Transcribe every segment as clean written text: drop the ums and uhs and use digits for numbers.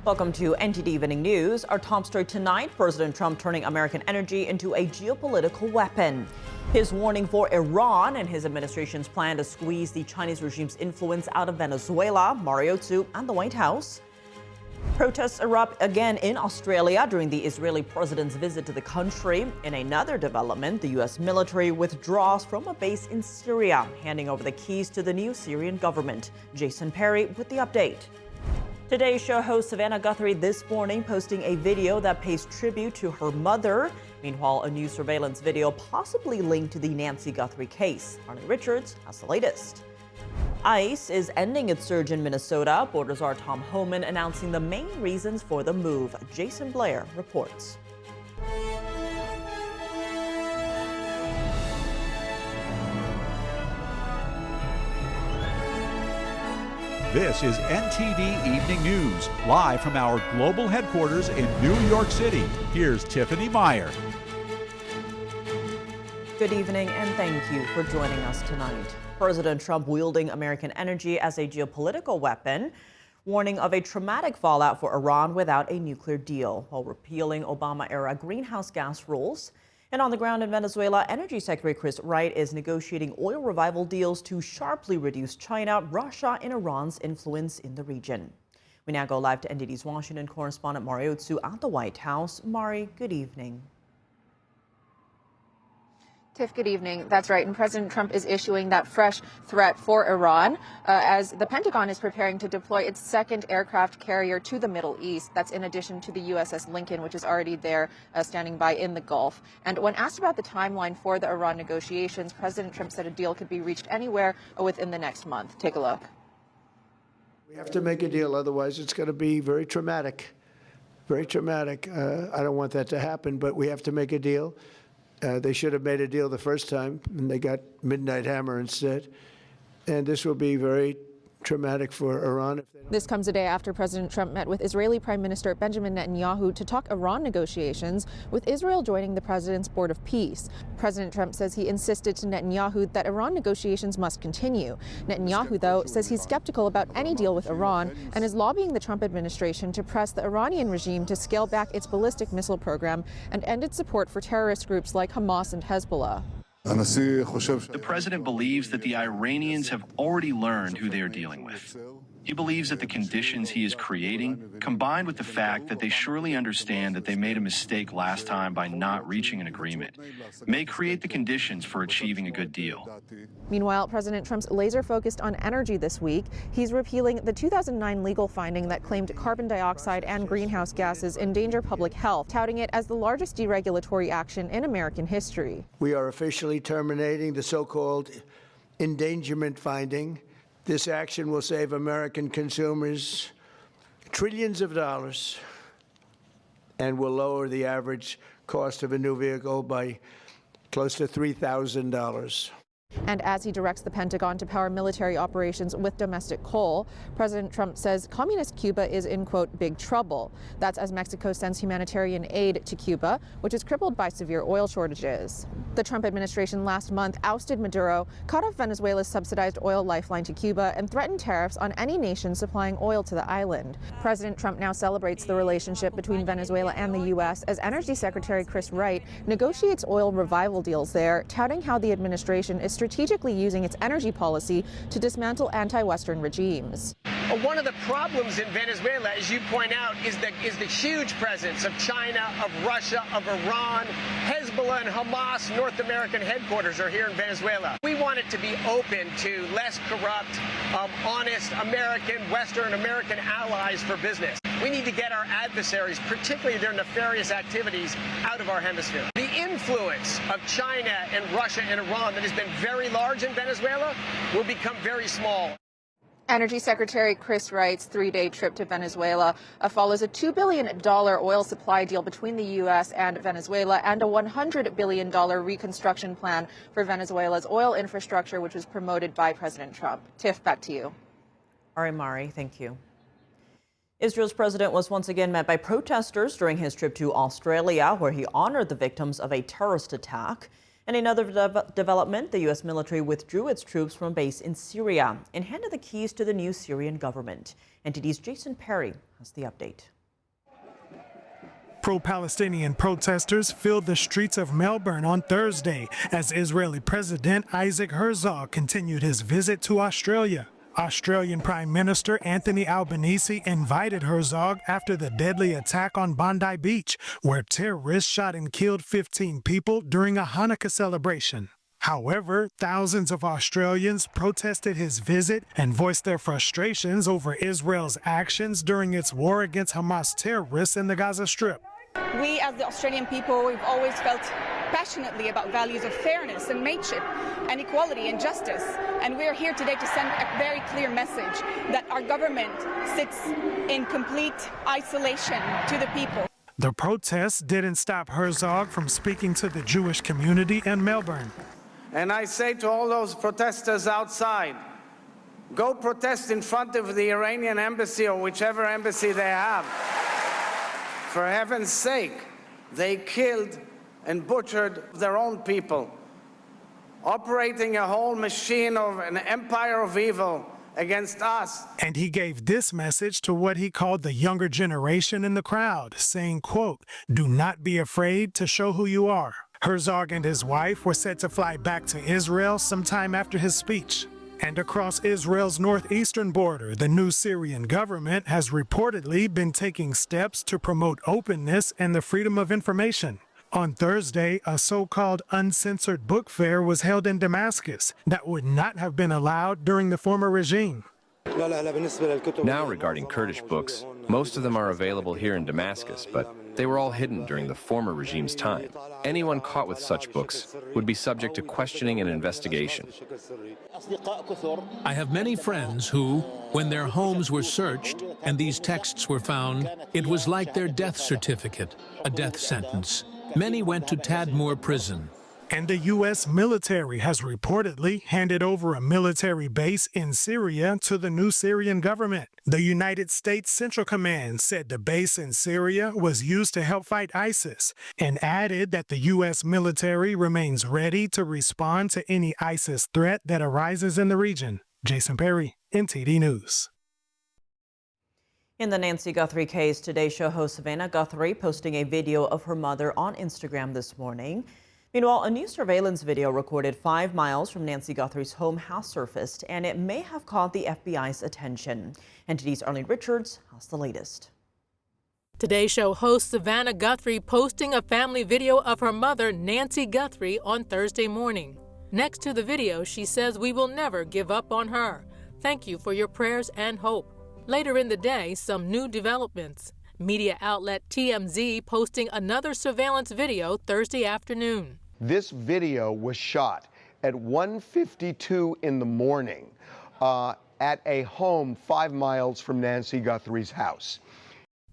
Welcome to NTD Evening News. Our top story tonight, President Trump turning American energy into a geopolitical weapon. His warning for Iran and his administration's plan to squeeze the Chinese regime's influence out of Venezuela, Mariotsu, and the White House. Protests erupt again in Australia during the Israeli president's visit to the country. In another development, the U.S. military withdraws from a base in Syria, handing over the keys to the new Syrian government. Jason Perry with the update. Today's show host Savannah Guthrie this morning posting a video that pays tribute to her mother. Meanwhile, a new surveillance video possibly linked to the Nancy Guthrie case. Arnie Richards has the latest. ICE is ending its surge in Minnesota. Border czar Tom Homan announcing the main reasons for the move. Jason Blair reports. This is NTD Evening News, live from our global headquarters in New York City. Here's Tiffany Meyer. Good evening and thank you for joining us tonight. President Trump wielding American energy as a geopolitical weapon, warning of a traumatic fallout for Iran without a nuclear deal, while repealing Obama-era greenhouse gas rules. And on the ground in Venezuela, Energy Secretary Chris Wright is negotiating oil revival deals to sharply reduce China, Russia, and Iran's influence in the region. We now go live to NTD's Washington correspondent Mariotsu at the White House. Mari, good evening. Tiff, good evening. That's right. And President Trump is issuing that fresh threat for Iran as the Pentagon is preparing to deploy its second aircraft carrier to the Middle East. That's in addition to the USS Lincoln, which is already there standing by in the Gulf. And when asked about the timeline for the Iran negotiations, President Trump said a deal could be reached anywhere within the next month. Take a look. We have to make a deal. Otherwise, it's going to be very traumatic. Very traumatic. I don't want that to happen, but we have to make a deal. They should have made a deal the first time, and they got Midnight Hammer instead. And this will be very traumatic for Iran. This comes a day after President Trump met with Israeli Prime Minister Benjamin Netanyahu to talk Iran negotiations, with Israel joining the president's Board of Peace. President Trump says he insisted to Netanyahu that Iran negotiations must continue. Netanyahu, though, says he's skeptical about any deal with Iran and is lobbying the Trump administration to press the Iranian regime to scale back its ballistic missile program and end its support for terrorist groups like Hamas and Hezbollah. The president believes that the Iranians have already learned who they are dealing with. He believes that the conditions he is creating, combined with the fact that they surely understand that they made a mistake last time by not reaching an agreement, may create the conditions for achieving a good deal. Meanwhile, President Trump's laser focused on energy this week. He's repealing the 2009 legal finding that claimed carbon dioxide and greenhouse gases endanger public health, touting it as the largest deregulatory action in American history. We are officially terminating the so-called endangerment finding. This action will save American consumers trillions of dollars and will lower the average cost of a new vehicle by close to $3,000. And as he directs the Pentagon to power military operations with domestic coal, President Trump says communist Cuba is in, quote, big trouble. That's as Mexico sends humanitarian aid to Cuba, which is crippled by severe oil shortages. The Trump administration last month ousted Maduro, cut off Venezuela's subsidized oil lifeline to Cuba, and threatened tariffs on any nation supplying oil to the island. President Trump now celebrates the relationship between Venezuela and the U.S. as Energy Secretary Chris Wright negotiates oil revival deals there, touting how the administration is strategically using its energy policy to dismantle anti-Western regimes. One of the problems in Venezuela, as you point out, is the huge presence of China, of Russia, of Iran. Hezbollah and Hamas North American headquarters are here in Venezuela. We want it to be open to less corrupt, honest American, Western American allies for business. We need to get our adversaries, particularly their nefarious activities, out of our hemisphere. The influence of China and Russia and Iran that has been very large in Venezuela will become very small. Energy Secretary Chris Wright's three-day trip to Venezuela follows a $2 billion oil supply deal between the U.S. and Venezuela and a $100 billion reconstruction plan for Venezuela's oil infrastructure, which was promoted by President Trump. Tiff, back to you. All right, Mari, thank you. Israel's president was once again met by protesters during his trip to Australia, where he honored the victims of a terrorist attack. In another development, the U.S. military withdrew its troops from a base in Syria and handed the keys to the new Syrian government. NTD's Jason Perry has the update. Pro-Palestinian protesters filled the streets of Melbourne on Thursday as Israeli President Isaac Herzog continued his visit to Australia. Australian Prime Minister Anthony Albanese invited Herzog after the deadly attack on Bondi Beach, where terrorists shot and killed 15 people during a Hanukkah celebration. However, thousands of Australians protested his visit and voiced their frustrations over Israel's actions during its war against Hamas terrorists in the Gaza Strip. We, as the Australian people, we've always felt passionately about values of fairness and mateship and equality and justice. And we're here today to send a very clear message that our government sits in complete isolation to the people. The protests didn't stop Herzog from speaking to the Jewish community in Melbourne. And I say to all those protesters outside, go protest in front of the Iranian embassy or whichever embassy they have. For heaven's sake, they killed and butchered their own people, operating a whole machine of an empire of evil against us. And he gave this message to what he called the younger generation in the crowd, saying, quote, "Do not be afraid to show who you are." Herzog and his wife were set to fly back to Israel sometime after his speech. And across Israel's northeastern border, the new Syrian government has reportedly been taking steps to promote openness and the freedom of information. On Thursday, a so-called uncensored book fair was held in Damascus that would not have been allowed during the former regime. Now regarding Kurdish books, most of them are available here in Damascus, but they were all hidden during the former regime's time. Anyone caught with such books would be subject to questioning and investigation. I have many friends who, when their homes were searched and these texts were found, it was like their death certificate, a death sentence. Many went to Tadmor prison. And the U.S. military has reportedly handed over a military base in Syria to the new Syrian government. The United States Central Command said the base in Syria was used to help fight ISIS and added that the U.S. military remains ready to respond to any ISIS threat that arises in the region. Jason Perry, NTD News. In the Nancy Guthrie case, Today Show host Savannah Guthrie posting a video of her mother on Instagram this morning. Meanwhile, a new surveillance video recorded 5 miles from Nancy Guthrie's home has surfaced, and it may have caught the FBI's attention. NTD's Arlene Richards has the latest. Today Show host Savannah Guthrie posting a family video of her mother, Nancy Guthrie, on Thursday morning. Next to the video, she says, "We will never give up on her. Thank you for your prayers and hope." Later in the day, some new developments. Media outlet TMZ posting another surveillance video Thursday afternoon. This video was shot at 1:52 in the morning at a home 5 miles from Nancy Guthrie's house.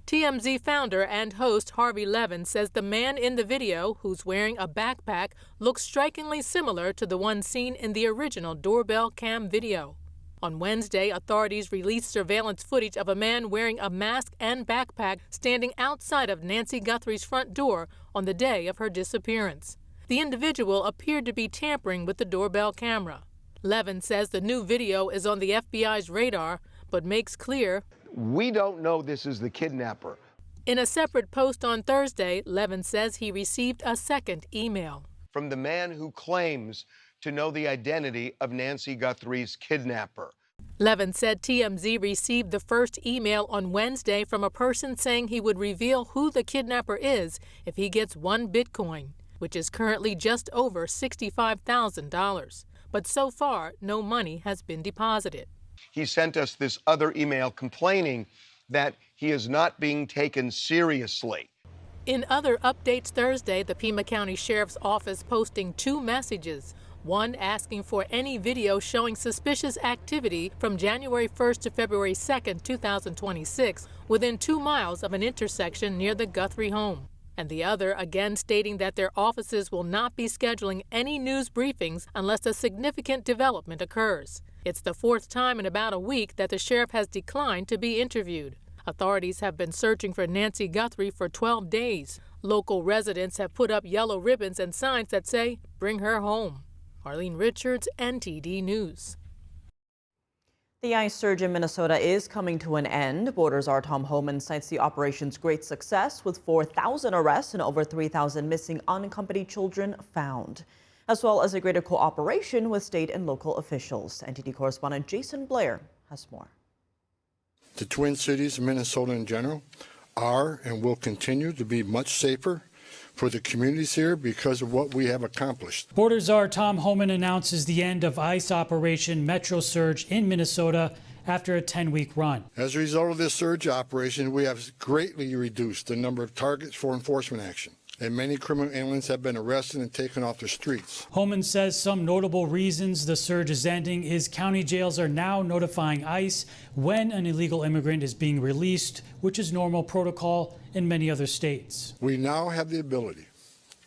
TMZ founder and host Harvey Levin says the man in the video, who's wearing a backpack, looks strikingly similar to the one seen in the original doorbell cam video. On Wednesday, authorities released surveillance footage of a man wearing a mask and backpack standing outside of Nancy Guthrie's front door on the day of her disappearance. The individual appeared to be tampering with the doorbell camera. Levin says the new video is on the FBI's radar, but makes clear, "We don't know this is the kidnapper." In a separate post on Thursday, Levin says he received a second email from the man who claims to know the identity of Nancy Guthrie's kidnapper. Levin said TMZ received the first email on Wednesday from a person saying he would reveal who the kidnapper is if he gets one Bitcoin, which is currently just over $65,000. But so far, no money has been deposited. He sent us this other email complaining that he is not being taken seriously. In other updates Thursday, the Pima County Sheriff's Office posting 2 messages. One asking for any video showing suspicious activity from January 1st to February 2nd, 2026, within 2 miles of an intersection near the Guthrie home. And the other again stating that their offices will not be scheduling any news briefings unless a significant development occurs. It's the 4th time in about a week that the sheriff has declined to be interviewed. Authorities have been searching for Nancy Guthrie for 12 days. Local residents have put up yellow ribbons and signs that say, "Bring her home." Arlene Richards, NTD News. The ICE surge in Minnesota is coming to an end. Border Czar Tom Homan cites the operation's great success with 4,000 arrests and over 3,000 missing unaccompanied children found, as well as a greater cooperation with state and local officials. NTD correspondent Jason Blair has more. The Twin Cities, Minnesota in general, are and will continue to be much safer for the communities here because of what we have accomplished. Border Czar Tom Homan announces the end of ICE Operation Metro Surge in Minnesota after a 10-week run. As a result of this surge operation, we have greatly reduced the number of targets for enforcement action, and many criminal aliens have been arrested and taken off the streets. Homan says some notable reasons the surge is ending is county jails are now notifying ICE when an illegal immigrant is being released, which is normal protocol in many other states. We now have the ability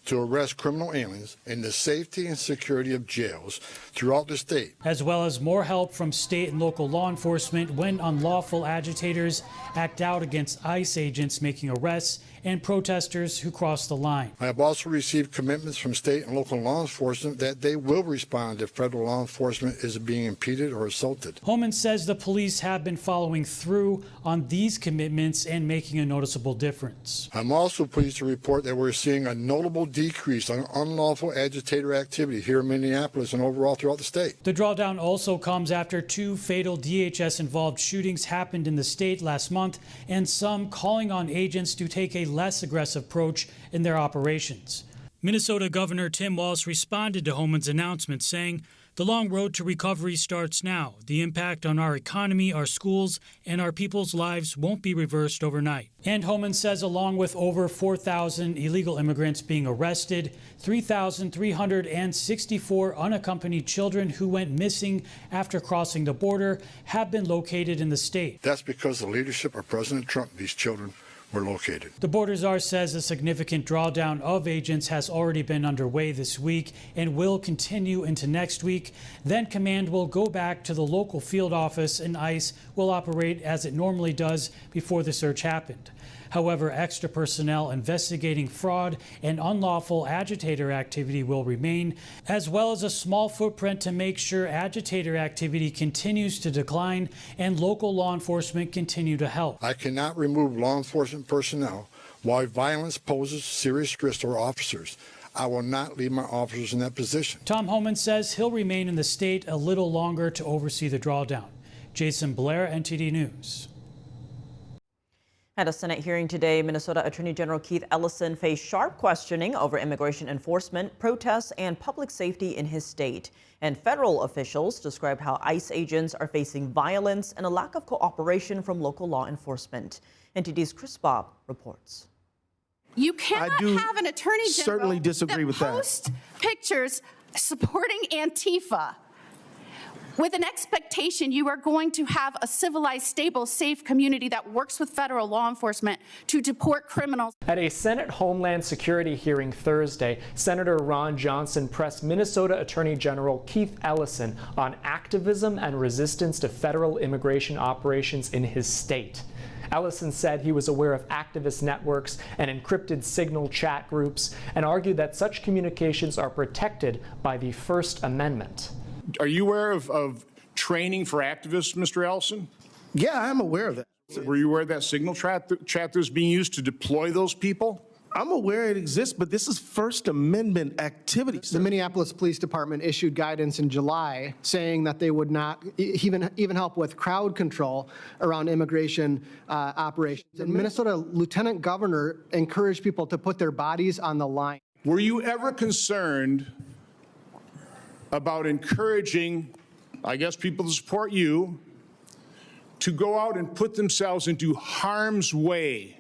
to arrest criminal aliens in the safety and security of jails throughout the state, as well as more help from state and local law enforcement when unlawful agitators act out against ICE agents making arrests and protesters who cross the line. I have also received commitments from state and local law enforcement that they will respond if federal law enforcement is being impeded or assaulted. Homan says the police have been following through on these commitments and making a noticeable difference. I'm also pleased to report that we're seeing a notable decrease on unlawful agitator activity here in Minneapolis and overall throughout the state. The drawdown also comes after 2 fatal DHS-involved shootings happened in the state last month, and some calling on agents to take a less aggressive approach in their operations. Minnesota Governor Tim Walz responded to Homan's announcement, saying, "The long road to recovery starts now. The impact on our economy, our schools, and our people's lives won't be reversed overnight." And Homan says along with over 4,000 illegal immigrants being arrested, 3,364 unaccompanied children who went missing after crossing the border have been located in the state. That's because the leadership of President Trump, these children were located. The Border Czar says a significant drawdown of agents has already been underway this week and will continue into next week. Then command will go back to the local field office and ICE will operate as it normally does before the surge happened. However, extra personnel investigating fraud and unlawful agitator activity will remain, as well as a small footprint to make sure agitator activity continues to decline and local law enforcement continue to help. I cannot remove law enforcement personnel while violence poses serious risk to our officers. I will not leave my officers in that position. Tom Homan says he'll remain in the state a little longer to oversee the drawdown. Jason Blair, NTD News. At a Senate hearing today, Minnesota Attorney General Keith Ellison faced sharp questioning over immigration enforcement, protests, and public safety in his state. And federal officials described how ICE agents are facing violence and a lack of cooperation from local law enforcement. NTD's Chris Bob reports. You cannot have an attorney general certainly disagree with that. Post pictures supporting Antifa with an expectation you are going to have a civilized, stable, safe community that works with federal law enforcement to deport criminals. At a Senate Homeland Security hearing Thursday, Senator Ron Johnson pressed Minnesota Attorney General Keith Ellison on activism and resistance to federal immigration operations in his state. Ellison said he was aware of activist networks and encrypted signal chat groups and argued that such communications are protected by the First Amendment. Are you aware of training for activists, Mr. Ellison? Yeah, I'm aware of that. Were you aware of that signal chat that was being used to deploy those people? I'm aware it exists, but this is First Amendment activity. The Minneapolis Police Department issued guidance in July saying that they would not even help with crowd control around immigration operations. The Minnesota Lieutenant Governor encouraged people to put their bodies on the line. Were you ever concerned about encouraging, I guess, people to support you to go out and put themselves into harm's way?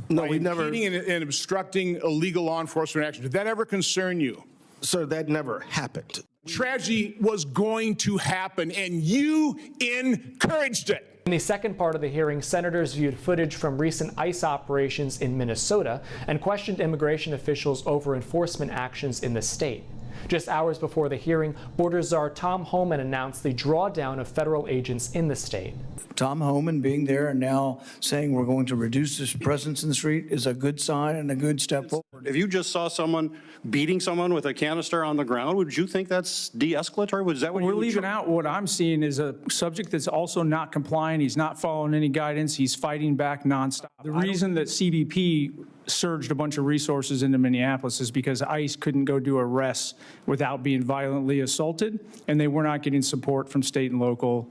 No, we never. Impeding and obstructing illegal law enforcement action. Did that ever concern you? Sir, that never happened. Tragedy was going to happen, and you encouraged it. In the second part of the hearing, senators viewed footage from recent ICE operations in Minnesota and questioned immigration officials over enforcement actions in the state. Just hours before the hearing, border czar Tom Homan announced the drawdown of federal agents in the state. Tom Homan being there and now saying we're going to reduce his presence in the street is a good sign and a good step forward. If you just saw someone beating someone with a canister on the ground, would you think that's de-escalatory? Was that what we're leaving out? What I'm seeing is a subject that's also not complying. He's not following any guidance. He's fighting back nonstop. The reason that CBP surged a bunch of resources into Minneapolis is because ICE couldn't go do arrests without being violently assaulted, and they were not getting support from state and local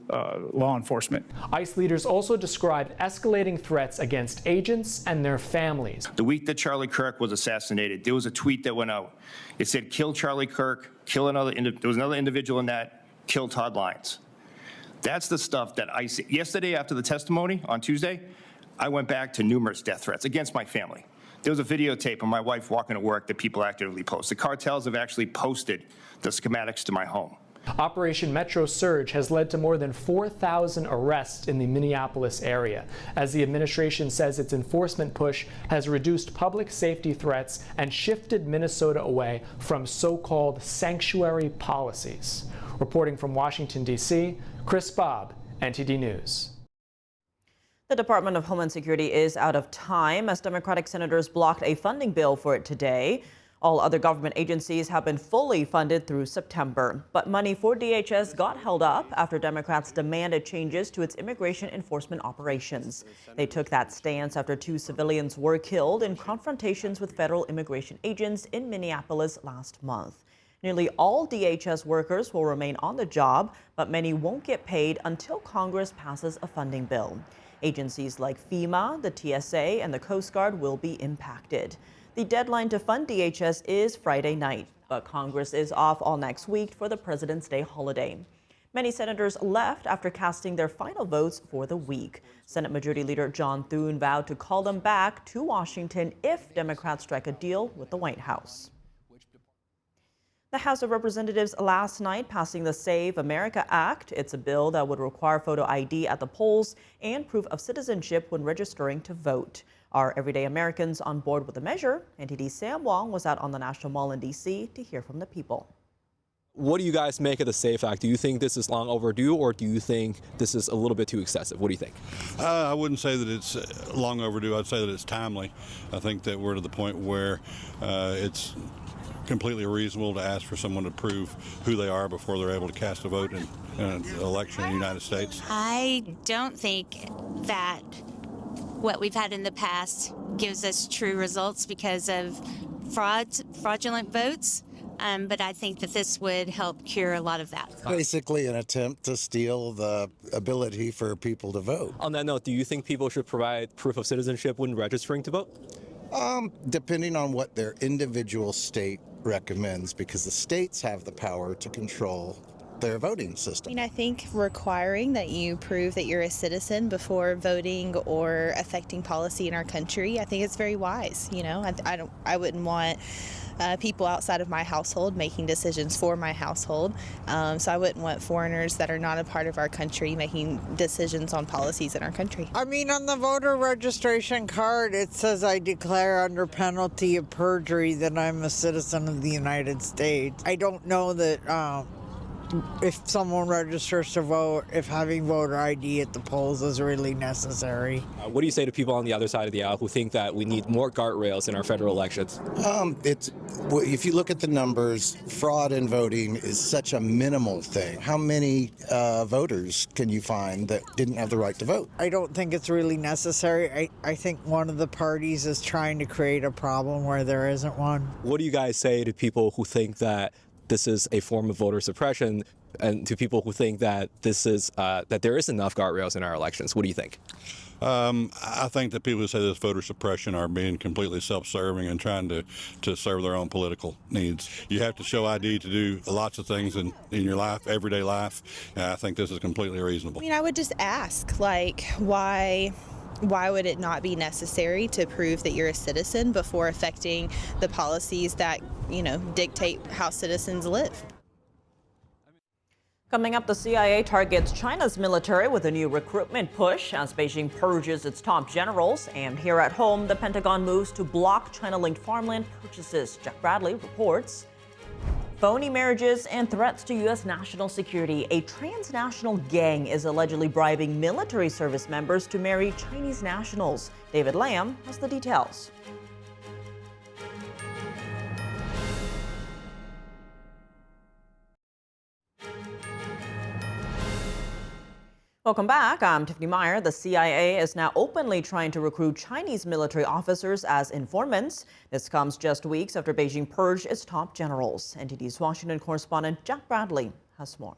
law enforcement. ICE leaders also described escalating threats against agents and their families. The week that Charlie Kirk was assassinated, there was a tweet that went out. It said, kill Charlie Kirk, kill another, there was another individual in that, kill Todd Lyons. That's the stuff that ICE, yesterday after the testimony on Tuesday, I went back to numerous death threats against my family. There was a videotape of my wife walking to work that people actively post. The cartels have actually posted the schematics to my home. Operation Metro Surge has led to more than 4,000 arrests in the Minneapolis area, as the administration says its enforcement push has reduced public safety threats and shifted Minnesota away from so-called sanctuary policies. Reporting from Washington, D.C., Chris Bobb, NTD News. The Department of Homeland Security is out of time as Democratic senators blocked a funding bill for it today. All other government agencies have been fully funded through September, but money for DHS got held up after Democrats demanded changes to its immigration enforcement operations. They took that stance after 2 civilians were killed in confrontations with federal immigration agents in Minneapolis last month. Nearly all DHS workers will remain on the job, but many won't get paid until Congress passes a funding bill. Agencies like FEMA, the TSA, and the Coast Guard will be impacted. The deadline to fund DHS is Friday night, but Congress is off all next week for the President's Day holiday. Many senators left after casting their final votes for the week. Senate Majority Leader John Thune vowed to call them back to Washington if Democrats strike a deal with the White House. The House of Representatives last night passing the Save America Act. It's a bill that would require photo ID at the polls and proof of citizenship when registering to vote. Are everyday Americans on board with the measure? NTD's Sam Wong was out on the National Mall in D.C. to hear from the people. What do you guys make of the SAFE Act? Do you think this is long overdue, or do you think this is a little bit too excessive? What do you think? I wouldn't say that it's long overdue. I'd say that it's timely. I think that we're to the point where it's completely reasonable to ask for someone to prove who they are before they're able to cast a vote in an election in the United States. I don't think that what we've had in the past gives us true results because of fraudulent votes. But I think that this would help cure a lot of that. Basically an attempt to steal the ability for people to vote. On that note, do you think people should provide proof of citizenship when registering to vote? Depending on what their individual state recommends, because the states have the power to control their voting system. I think requiring that you prove that you're a citizen before voting or affecting policy in our country, I think it's very wise. I wouldn't want people outside of my household making decisions for my household. So I wouldn't want foreigners that are not a part of our country making decisions on policies in our country. On the voter registration card, it says I declare under penalty of perjury that I'm a citizen of the United States. I don't know that if someone registers to vote, if having voter ID at the polls is really necessary. What do you say to people on the other side of the aisle who think that we need more guardrails in our federal elections? If you look at the numbers, fraud in voting is such a minimal thing. How many voters can you find that didn't have the right to vote? I don't think it's really necessary. I think one of the parties is trying to create a problem where there isn't one. What do you guys say to people who think that this is a form of voter suppression, and to people who think that this is that there is enough guardrails in our elections? What do you think? I think that people who say this voter suppression are being completely self-serving and trying to serve their own political needs. You have to show ID to do lots of things in your life, everyday life, and I think this is completely reasonable. I would just ask, why would it not be necessary to prove that you're a citizen before affecting the policies that, dictate how citizens live? Coming up, the CIA targets China's military with a new recruitment push as Beijing purges its top generals. And here at home, the Pentagon moves to block China-linked farmland purchases. Jack Bradley reports. Phony marriages and threats to U.S. national security. A transnational gang is allegedly bribing military service members to marry Chinese nationals. David Lamb has the details. Welcome back. I'm Tiffany Meyer. The CIA is now openly trying to recruit Chinese military officers as informants. This comes just weeks after Beijing purged its top generals. NTD's Washington correspondent Jack Bradley has more.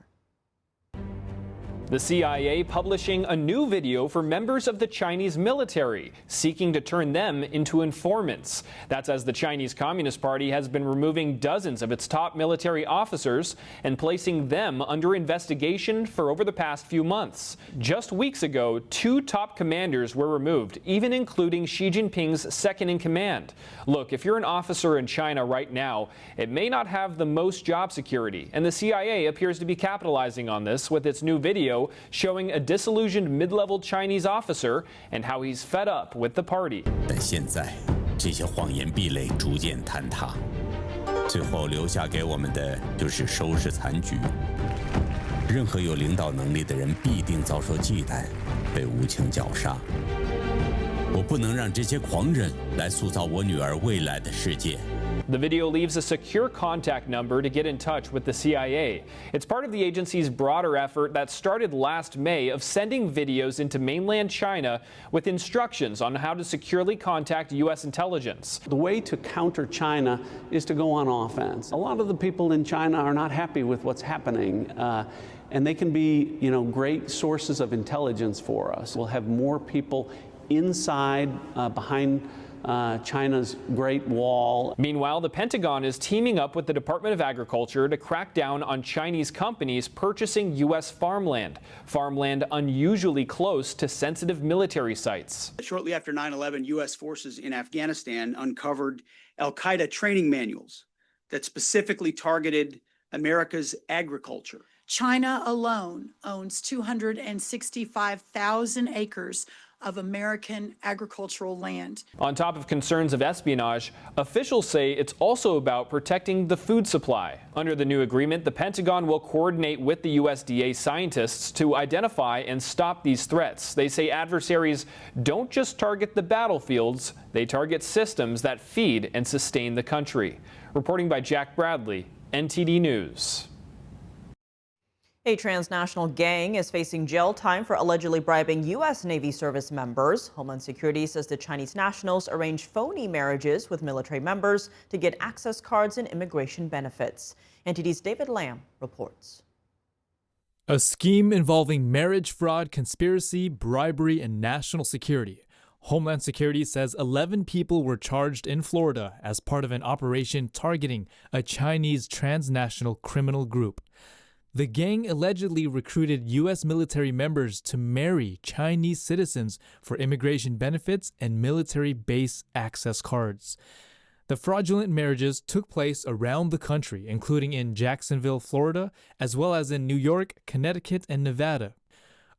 The CIA publishing a new video for members of the Chinese military, seeking to turn them into informants. That's as the Chinese Communist Party has been removing dozens of its top military officers and placing them under investigation for over the past few months. Just weeks ago, 2 top commanders were removed, even including Xi Jinping's second-in-command. Look, if you're an officer in China right now, it may not have the most job security, and the CIA appears to be capitalizing on this with its new video showing a disillusioned mid-level Chinese officer and how he's fed up with the party. 但现在这些谎言壁垒逐渐坍塌，最后留下给我们的就是收拾残局。任何有领导能力的人必定遭受忌惮，被无情绞杀。我不能让这些狂人来塑造我女儿未来的世界。 The video leaves a secure contact number to get in touch with the CIA. It's part of the agency's broader effort that started last May of sending videos into mainland China with instructions on how to securely contact U.S. intelligence. The way to counter China is to go on offense. A lot of the people in China are not happy with what's happening. And they can be, great sources of intelligence for us. We'll have more people inside, behind China's Great Wall. Meanwhile, the Pentagon is teaming up with the Department of Agriculture to crack down on Chinese companies purchasing U.S. farmland unusually close to sensitive military sites. Shortly after 9/11, U.S. forces in Afghanistan uncovered al-Qaeda training manuals that specifically targeted America's agriculture. China alone owns 265,000 acres of American agricultural land. On top of concerns of espionage, officials say it's also about protecting the food supply. Under the new agreement, the Pentagon will coordinate with the USDA scientists to identify and stop these threats. They say adversaries don't just target the battlefields, they target systems that feed and sustain the country. Reporting by Jack Bradley, NTD News. A transnational gang is facing jail time for allegedly bribing U.S. Navy service members. Homeland Security says the Chinese nationals arranged phony marriages with military members to get access cards and immigration benefits. NTD's David Lamb reports. A scheme involving marriage fraud, conspiracy, bribery, and national security. Homeland Security says 11 people were charged in Florida as part of an operation targeting a Chinese transnational criminal group. The gang allegedly recruited U.S. military members to marry Chinese citizens for immigration benefits and military base access cards. The fraudulent marriages took place around the country, including in Jacksonville, Florida, as well as in New York, Connecticut, and Nevada.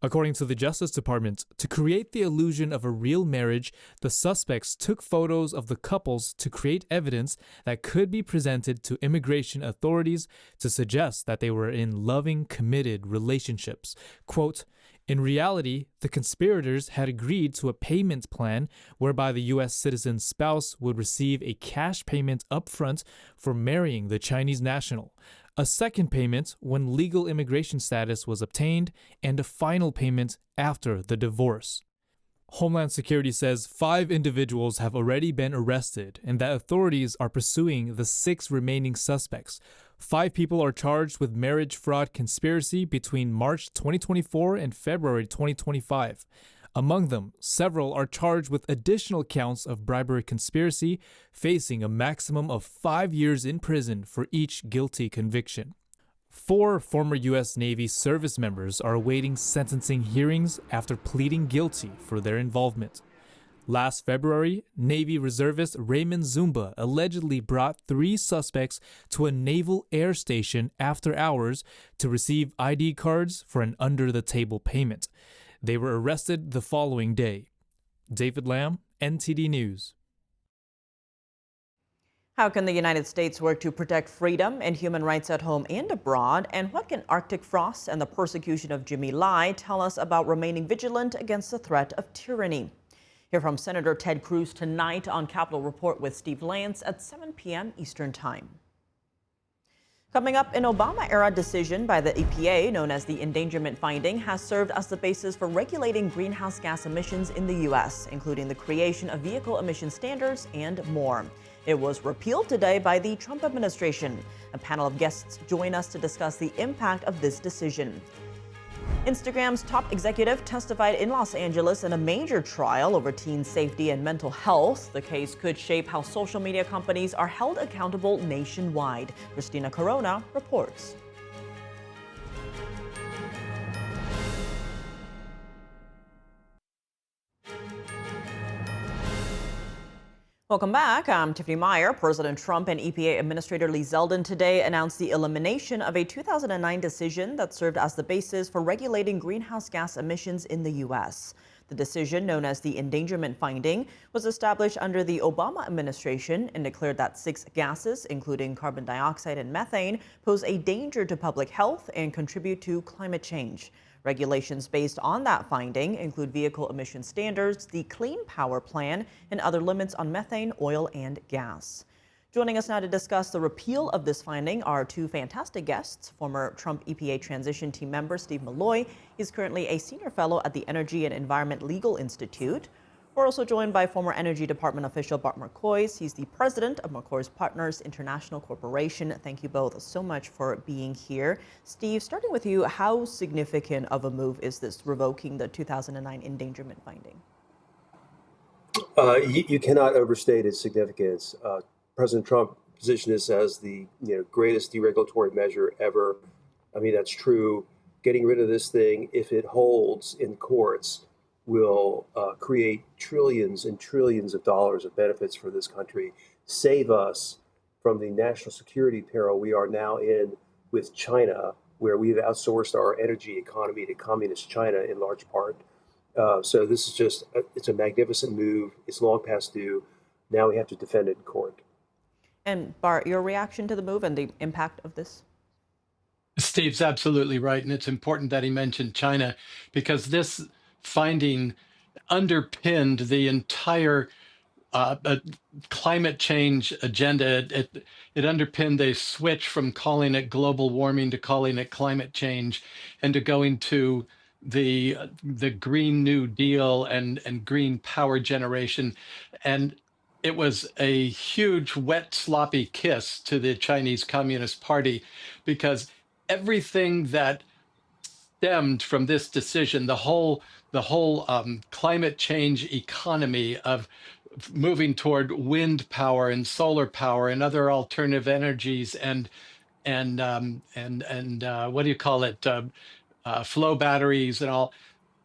According to the Justice Department, to create the illusion of a real marriage, the suspects took photos of the couples to create evidence that could be presented to immigration authorities to suggest that they were in loving, committed relationships. Quote, in reality, the conspirators had agreed to a payment plan whereby the U.S. citizen's spouse would receive a cash payment upfront for marrying the Chinese national, a second payment when legal immigration status was obtained, and a final payment after the divorce. Homeland Security says 5 individuals have already been arrested and that authorities are pursuing the 6 remaining suspects. 5 people are charged with marriage fraud conspiracy between March 2024 and February 2025. Among them, several are charged with additional counts of bribery conspiracy, facing a maximum of 5 years in prison for each guilty conviction. 4 former U.S. Navy service members are awaiting sentencing hearings after pleading guilty for their involvement. Last February, Navy reservist Raymond Zumba allegedly brought 3 suspects to a naval air station after hours to receive ID cards for an under-the-table payment. They were arrested the following day. David Lamb, NTD News. How can the United States work to protect freedom and human rights at home and abroad? And what can Arctic frost and the persecution of Jimmy Lai tell us about remaining vigilant against the threat of tyranny? Hear from Senator Ted Cruz tonight on Capitol Report with Steve Lance at 7 p.m. Eastern Time. Coming up, an Obama-era decision by the EPA, known as the Endangerment finding, has served as the basis for regulating greenhouse gas emissions in the U.S., including the creation of vehicle emission standards and more. It was repealed today by the Trump administration. A panel of guests join us to discuss the impact of this decision. Instagram's top executive testified in Los Angeles in a major trial over teen safety and mental health. The case could shape how social media companies are held accountable nationwide. Christina Corona reports. Welcome back. I'm Tiffany Meyer. President Trump and EPA Administrator Lee Zeldin today announced the elimination of a 2009 decision that served as the basis for regulating greenhouse gas emissions in the U.S. The decision, known as the Endangerment finding, was established under the Obama administration and declared that 6 gases, including carbon dioxide and methane, pose a danger to public health and contribute to climate change. Regulations based on that finding include vehicle emission standards, the Clean Power Plan, and other limits on methane, oil, and gas. Joining us now to discuss the repeal of this finding are 2 fantastic guests. Former Trump EPA transition team member Steve Malloy. He's currently a senior fellow at the Energy and Environment Legal Institute. We're also joined by former Energy Department official Bart McCoy. He's the president of McCoy's Partners International Corporation. Thank you both so much for being here. Steve, starting with you, how significant of a move is this, revoking the 2009 endangerment finding? You cannot overstate its significance. President Trump positioned this as the greatest deregulatory measure ever. I mean, that's true. Getting rid of this thing, if it holds in courts, will create trillions and trillions of dollars of benefits for this country, save us from the national security peril we are now in with China, where we've outsourced our energy economy to communist China in large part. So this is just, it's a magnificent move. It's long past due. Now we have to defend it in court. And Bart, your reaction to the move and the impact of this? Steve's absolutely right. And it's important that he mentioned China, because this finding underpinned the entire climate change agenda. It underpinned a switch from calling it global warming to calling it climate change, and to going to the Green New Deal and green power generation. And it was a huge, wet, sloppy kiss to the Chinese Communist Party, because everything that stemmed from this decision, the whole climate change economy of moving toward wind power and solar power and other alternative energies and what do you call it, flow batteries and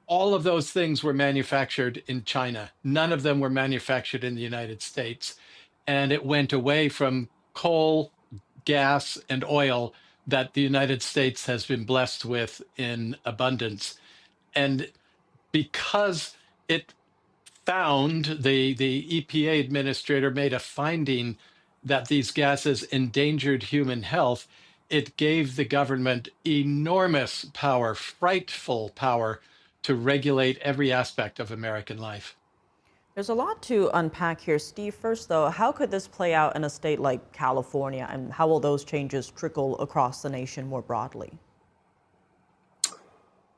all of those things were manufactured in China. None of them were manufactured in the United States. And it went away from coal, gas, and oil that the United States has been blessed with in abundance. And because it found, the EPA administrator made a finding that these gases endangered human health, it gave the government enormous power, frightful power, to regulate every aspect of American life. There's a lot to unpack here. Steve, first though, how could this play out in a state like California, and how will those changes trickle across the nation more broadly?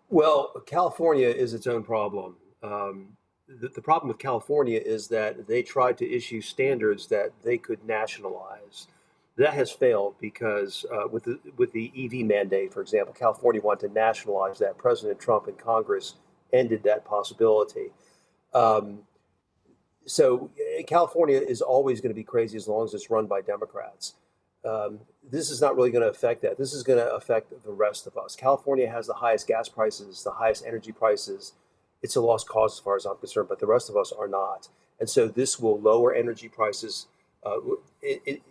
Well, California is its own problem. The problem with California is that they tried to issue standards that they could nationalize. That has failed because with the EV mandate, for example, California wanted to nationalize that. President Trump and Congress ended that possibility. So California is always going to be crazy as long as it's run by Democrats. This is not really going to affect that. This is going to affect the rest of us. California has the highest gas prices, the highest energy prices. It's a lost cause as far as I'm concerned, but the rest of us are not. And so this will lower energy prices.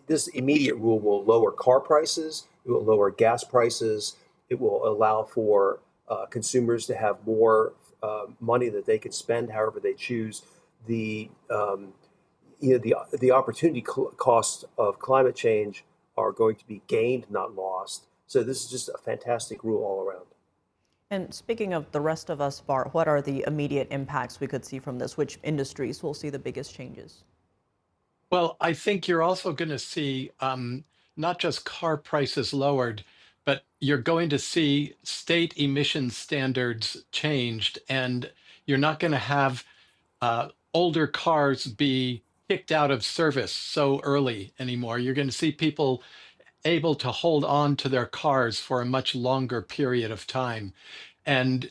This immediate rule will lower car prices. It will lower gas prices. It will allow for consumers to have more money that they can spend however they choose. the opportunity costs of climate change are going to be gained, not lost. So this is just a fantastic rule all around. And speaking of the rest of us, Bart, what are the immediate impacts we could see from this? Which industries will see the biggest changes? Well, I think you're also going to see not just car prices lowered, but you're going to see state emission standards changed, and you're not going to have older cars be kicked out of service so early anymore. You're going to see people able to hold on to their cars for a much longer period of time. And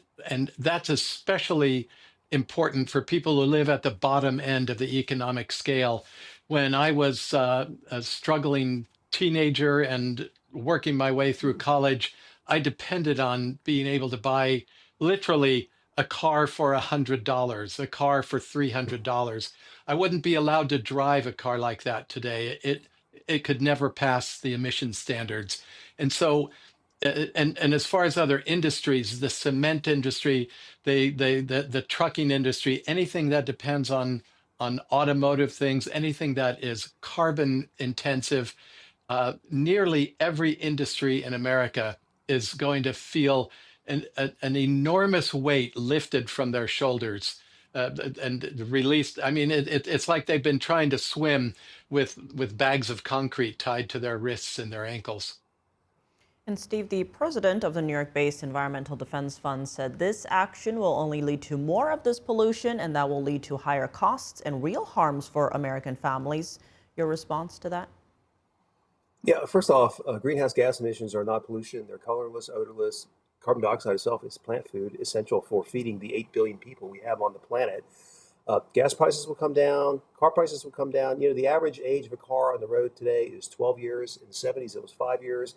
that's especially important for people who live at the bottom end of the economic scale. When I was a struggling teenager and working my way through college, I depended on being able to buy literally a car for $100, a car for $300. I wouldn't be allowed to drive a car like that today. It could never pass the emission standards. And so, and as far as other industries, the cement industry, the trucking industry, anything that depends on automotive things, anything that is carbon intensive, nearly every industry in America is going to feel an enormous weight lifted from their shoulders and released. I mean, it's like they've been trying to swim with bags of concrete tied to their wrists and their ankles. And Steve, the president of the New York-based Environmental Defense Fund said this action will only lead to more of this pollution, and that will lead to higher costs and real harms for American families. Your response to that? Yeah, first off, greenhouse gas emissions are not pollution. They're colorless, odorless. Carbon dioxide itself is plant food, essential for feeding the 8 billion people we have on the planet. Gas prices will come down. Car prices will come down. You know, the average age of a car on the road today is 12 years. In the 70s, it was 5 years.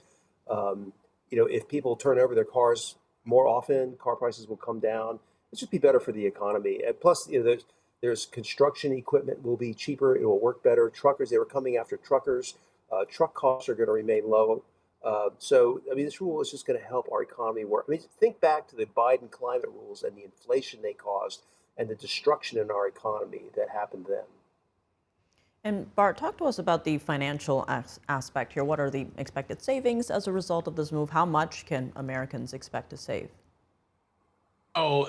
You know, if people turn over their cars more often, car prices will come down. It should be better for the economy. And plus, you know, there's construction equipment will be cheaper. It will work better. Truckers, they were coming after truckers. Truck costs are going to remain low. So, I mean, this rule is just going to help our economy work. I mean, think back to the Biden climate rules and the inflation they caused and the destruction in our economy that happened then. And Bart, talk to us about the financial aspect here. What are the expected savings as a result of this move? How much can Americans expect to save? Oh,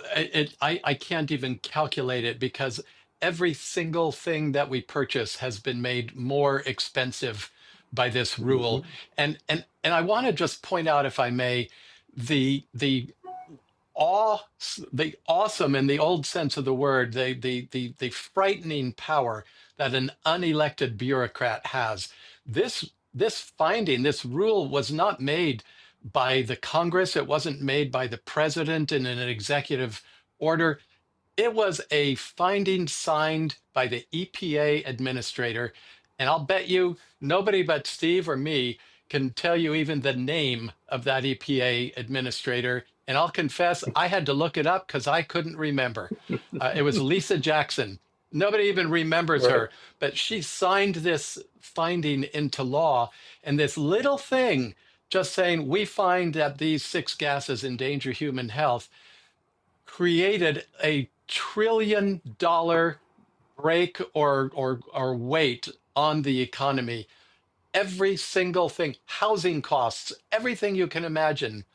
I can't even calculate it because every single thing that we purchase has been made more expensive by this rule. And I want to just point out, if I may, the awesome, in the old sense of the word, the frightening power that an unelected bureaucrat has. This finding, this rule was not made by the Congress. It wasn't made by the president in an executive order. It was a finding signed by the EPA administrator. And I'll bet you nobody but Steve or me can tell you even the name of that EPA administrator. And I'll confess, I had to look it up because I couldn't remember. It was Lisa Jackson. Nobody even remembers her, but she signed this finding into law. And this little thing, just saying, we find that these 6 gases endanger human health, created a $1 trillion break or weight on the economy. Every single thing, housing costs, everything you can imagine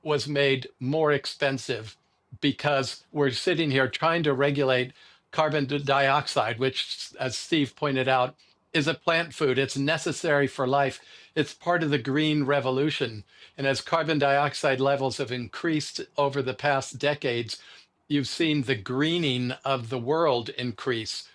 was made more expensive because we're sitting here trying to regulate carbon dioxide, which, as Steve pointed out, is a plant food. It's necessary for life. It's part of the green revolution. And as carbon dioxide levels have increased over the past decades, you've seen the greening of the world increase.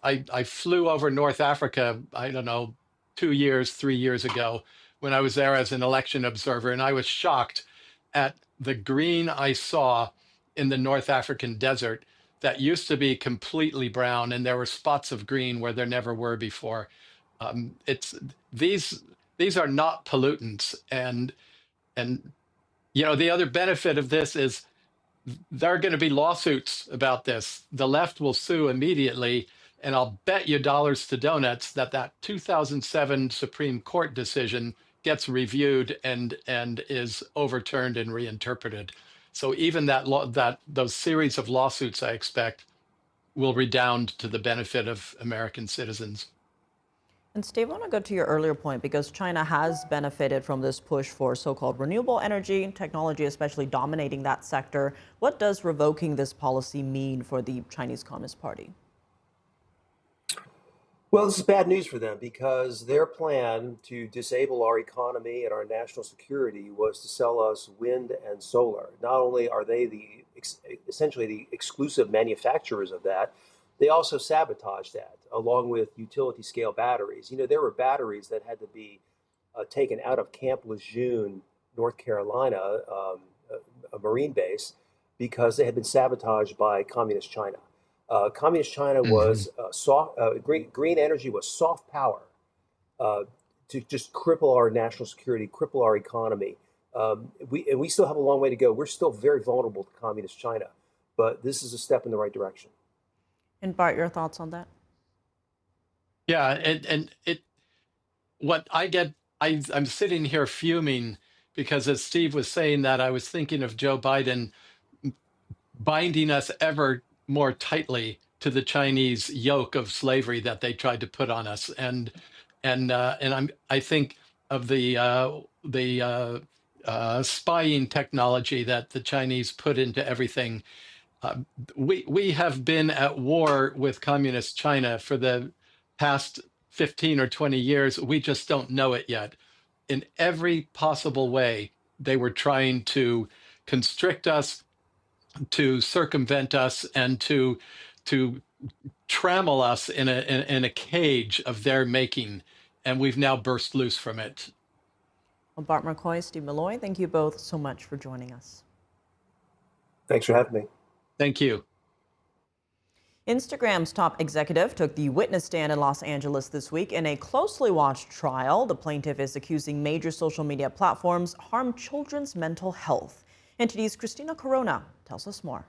I flew over North Africa, I don't know, 2 years, 3 years ago when I was there as an election observer, and I was shocked at the green I saw in the North African desert that used to be completely brown, and there were spots of green where there never were before. These are not pollutants, and you know, the other benefit of this is there are going to be lawsuits about this. The left will sue immediately, and I'll bet you dollars to donuts that 2007 Supreme Court decision gets reviewed and is overturned and reinterpreted. So even those series of lawsuits, I expect, will redound to the benefit of American citizens. And Steve, I want to go to your earlier point because China has benefited from this push for so-called renewable energy and technology, especially dominating that sector. What does revoking this policy mean for the Chinese Communist Party? Well, this is bad news for them because their plan to disable our economy and our national security was to sell us wind and solar. Not only are they essentially the exclusive manufacturers of that, they also sabotaged that along with utility scale batteries. You know, there were batteries that had to be taken out of Camp Lejeune, North Carolina, a Marine base, because they had been sabotaged by Communist China. Communist China was green energy was soft power to just cripple our national security, cripple our economy. We still have a long way to go. We're still very vulnerable to Communist China, but this is a step in the right direction. And Bart, your thoughts on that? Yeah, and what I get, I'm sitting here fuming because as Steve was saying that, I was thinking of Joe Biden binding us ever more tightly to the Chinese yoke of slavery that they tried to put on us, and I think of the spying technology that the Chinese put into everything. We have been at war with Communist China for the past 15 or 20 years. We just don't know it yet. In every possible way, they were trying to constrict us, to circumvent us, and to trammel us in a cage of their making, and we've now burst loose from it. Well, Bart McCoy, Steve Malloy, thank you both so much for joining us. Thanks for having me. Thank you. Instagram's top executive took the witness stand in Los Angeles this week in a closely watched trial. The plaintiff is accusing major social media platforms harm children's mental health. NTD's Christina Corona tells us more.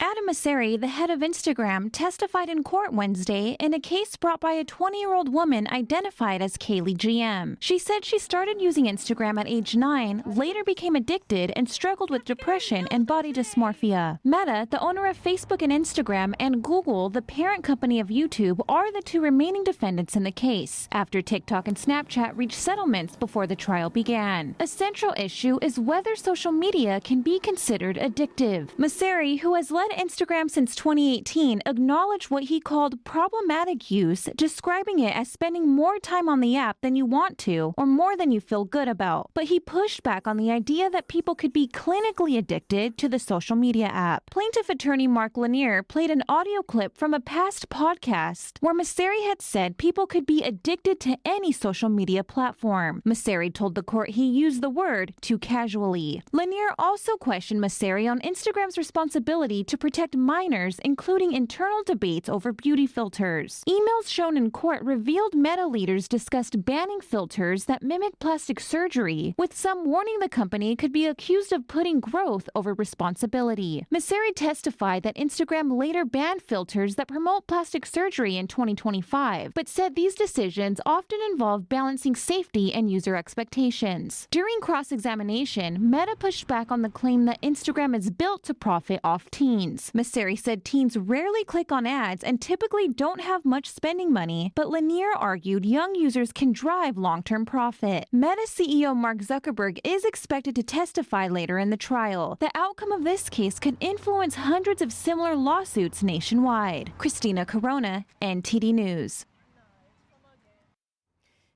Adam Mosseri, the head of Instagram, testified in court Wednesday in a case brought by a 20-year-old woman identified as Kaylee GM. She said she started using Instagram at age 9, later became addicted, and struggled with depression and body dysmorphia. Meta, the owner of Facebook and Instagram, and Google, the parent company of YouTube, are the two remaining defendants in the case, after TikTok and Snapchat reached settlements before the trial began. A central issue is whether social media can be considered addictive. Mosseri, who has led Instagram since 2018, acknowledged what he called problematic use, describing it as spending more time on the app than you want to or more than you feel good about. But he pushed back on the idea that people could be clinically addicted to the social media app. Plaintiff attorney Mark Lanier played an audio clip from a past podcast where Mosseri had said people could be addicted to any social media platform. Mosseri told the court he used the word too casually. Lanier also questioned Mosseri on Instagram's responsibility to protect minors, including internal debates over beauty filters. Emails shown in court revealed Meta leaders discussed banning filters that mimic plastic surgery, with some warning the company could be accused of putting growth over responsibility. Mosseri testified that Instagram later banned filters that promote plastic surgery in 2025, but said these decisions often involve balancing safety and user expectations. During cross-examination, Meta pushed back on the claim that Instagram is built to profit off teens. Mosseri said teens rarely click on ads and typically don't have much spending money, but Lanier argued young users can drive long-term profit. Meta CEO Mark Zuckerberg is expected to testify later in the trial. The outcome of this case could influence hundreds of similar lawsuits nationwide. Christina Corona, NTD News.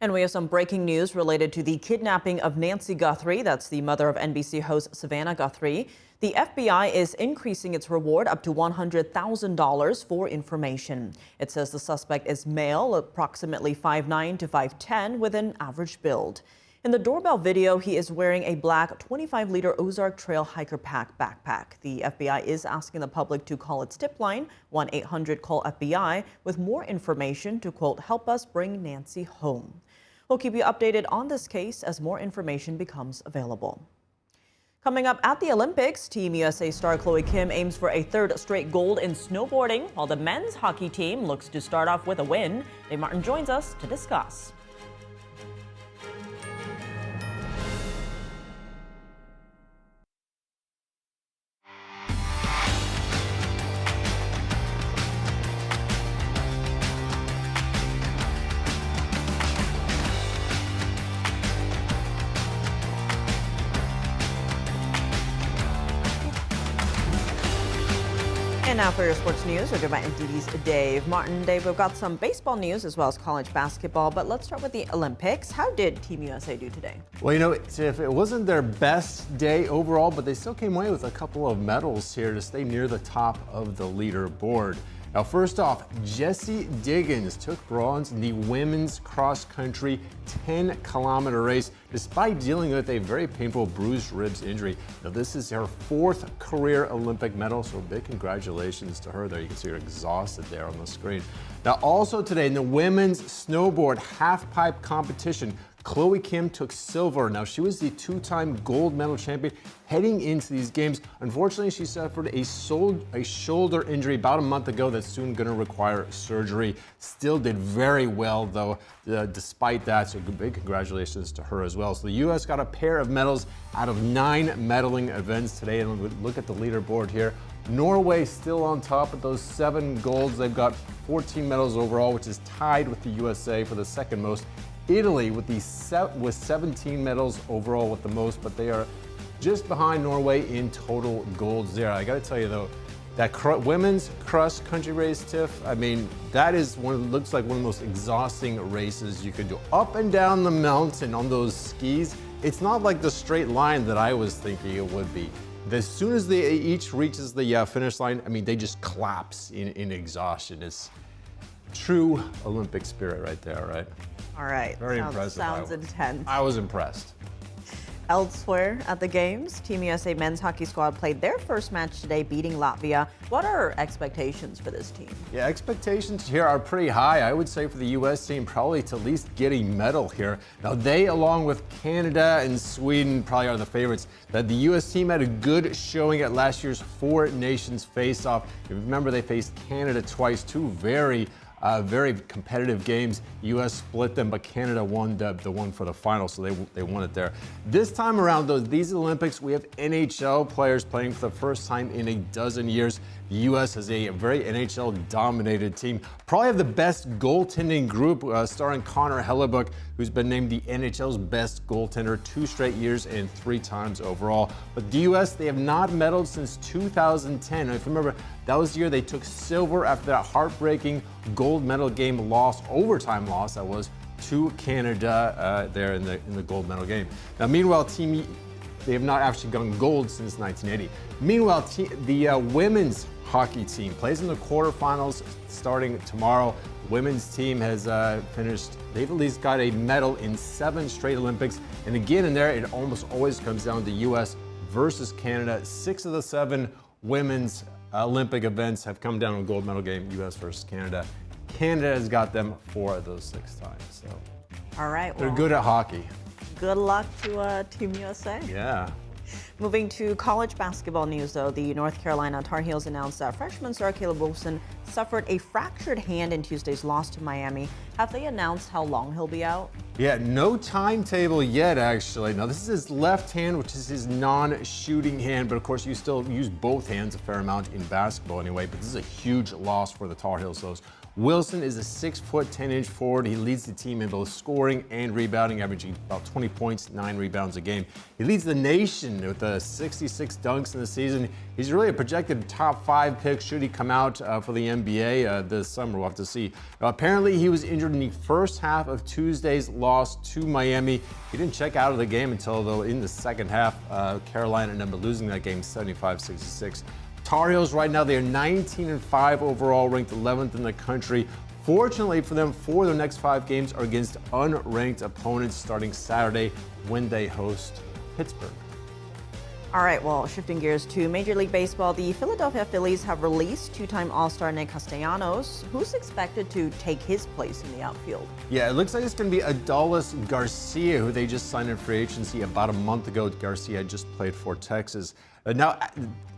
And we have some breaking news related to the kidnapping of Nancy Guthrie. That's the mother of NBC host Savannah Guthrie. The FBI is increasing its reward up to $100,000 for information. It says the suspect is male, approximately 5'9" to 5'10", with an average build. In the doorbell video, he is wearing a black 25-liter Ozark Trail Hiker Pack backpack. The FBI is asking the public to call its tip line, 1-800-CALL-FBI, with more information to, quote, help us bring Nancy home. We'll keep you updated on this case as more information becomes available. Coming up at the Olympics, Team USA star Chloe Kim aims for a third straight gold in snowboarding, while the men's hockey team looks to start off with a win. Dave Martin joins us to discuss. now for your sports news, we're joined by NTD's Dave Martin. Dave, we've got some baseball news as well as college basketball, but let's start with the Olympics. How did Team USA do today? Well, you know, Tiff, it wasn't their best day overall, but they still came away with a couple of medals here to stay near the top of the leaderboard. Now, first off, Jessie Diggins took bronze in the women's cross-country 10-kilometer race, despite dealing with a very painful bruised ribs injury. Now, this is her 4th career Olympic medal, so big congratulations to her there. You can see her exhausted there on the screen. Now, also today in the women's snowboard half-pipe competition, Chloe Kim took silver. Now, she was the 2-time gold medal champion heading into these games. Unfortunately, she suffered a shoulder injury about a month ago that's soon going to require surgery. Still did very well, though, despite that. So big congratulations to her as well. So the U.S. got a pair of medals out of 9 medaling events today. And look at the leaderboard here. Norway still on top with those 7 golds. They've got 14 medals overall, which is tied with the USA for the second most. Italy with 17 medals overall with the most, but they are just behind Norway in total golds there. I got to tell you though, that women's cross-country race, Tiff, I mean, that is looks like one of the most exhausting races you could do. Up and down the mountain on those skis, it's not like the straight line that I was thinking it would be. As soon as they each reaches the finish line, I mean, they just collapse in exhaustion. It's true Olympic spirit right there, right? All right. Very impressive. Sounds intense. I was impressed. Elsewhere at the games, Team USA men's hockey squad played their first match today, beating Latvia. What are expectations for this team? Yeah, expectations here are pretty high. I would say for the U.S. team, probably to at least get a medal here. Now, they, along with Canada and Sweden, probably are the favorites. That the U.S. team had a good showing at last year's 4 Nations face-off. You remember they faced Canada twice, 2 very competitive games. U.S. split them, but Canada won the one for the final, so they won it there. This time around, though, these Olympics, we have NHL players playing for the first time in a dozen years. The U.S. has a very NHL-dominated team. Probably have the best goaltending group, starring Connor Hellebuck, who's been named the NHL's best goaltender 2 straight years and 3 times overall. But the U.S., they have not medaled since 2010. If you remember, that was the year they took silver after that heartbreaking gold medal game loss, overtime loss, that was, to Canada there in the gold medal game. Now, meanwhile, they have not actually gone gold since 1980. Meanwhile, the women's hockey team plays in the quarterfinals starting tomorrow. Women's team has finished, they've at least got a medal in 7 straight Olympics. And again, in there, it almost always comes down to U.S. versus Canada. 6 of the 7 women's Olympic events have come down to a gold medal game, U.S. versus Canada. Canada has got them 4 of those 6 times. So all right, they're good at hockey. Good luck to Team USA. Yeah. Moving to college basketball news, though, the North Carolina Tar Heels announced that freshman star Caleb Wilson suffered a fractured hand in Tuesday's loss to Miami. Have they announced how long he'll be out? Yeah, no timetable yet, actually. Now, this is his left hand, which is his non-shooting hand, but of course, you still use both hands a fair amount in basketball anyway, but this is a huge loss for the Tar Heels. Wilson is a 6'10" forward. He leads the team in both scoring and rebounding, averaging about 20 points, 9 rebounds a game. He leads the nation with 66 dunks in the season. He's really a projected top 5 pick should he come out for the NBA this summer. We'll have to see. Now, apparently, he was injured in the first half of Tuesday's loss to Miami. He didn't check out of the game until, though, in the second half, Carolina ended up losing that game 75-66. Tar Heels right now, they are 19-5 overall, ranked 11th in the country. Fortunately for them, 4 of their next 5 games are against unranked opponents starting Saturday when they host Pittsburgh. All right, well, shifting gears to Major League Baseball, the Philadelphia Phillies have released 2-time All-Star Nick Castellanos, who's expected to take his place in the outfield. Yeah, it looks like it's going to be Adolis Garcia, who they just signed in free agency about a month ago. Garcia had just played for Texas. Now,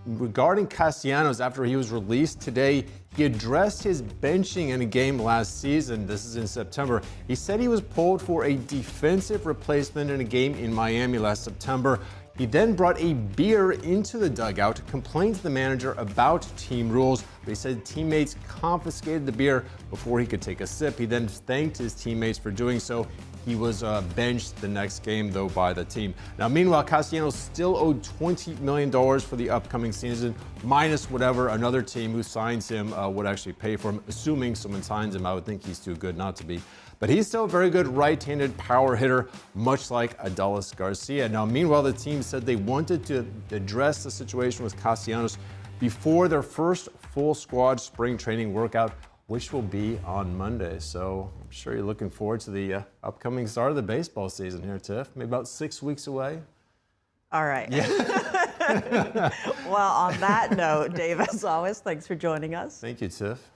regarding Castellanos, after he was released today, he addressed his benching in a game last season. This is in September. He said he was pulled for a defensive replacement in a game in Miami last September. He then brought a beer into the dugout to complain to the manager about team rules. but he said teammates confiscated the beer before he could take a sip. He then thanked his teammates for doing so. He was benched the next game, though, by the team. Now, meanwhile, Castellanos still owed $20 million for the upcoming season, minus whatever another team who signs him would actually pay for him, assuming someone signs him. I would think he's too good not to be. But he's still a very good right-handed power hitter, much like Adolis Garcia. Now, meanwhile, the team said they wanted to address the situation with Castellanos before their first full squad spring training workout, which will be on Monday. So I'm sure you're looking forward to the upcoming start of the baseball season here, Tiff. Maybe about 6 weeks away. All right. Yeah. Well, on that note, Dave, as always, thanks for joining us. Thank you, Tiff.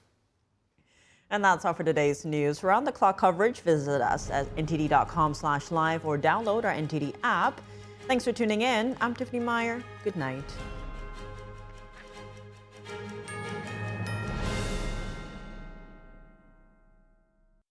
And that's all for today's news. For round-the-clock coverage, visit us at ntd.com/live or download our NTD app. Thanks for tuning in. I'm Tiffany Meyer. Good night.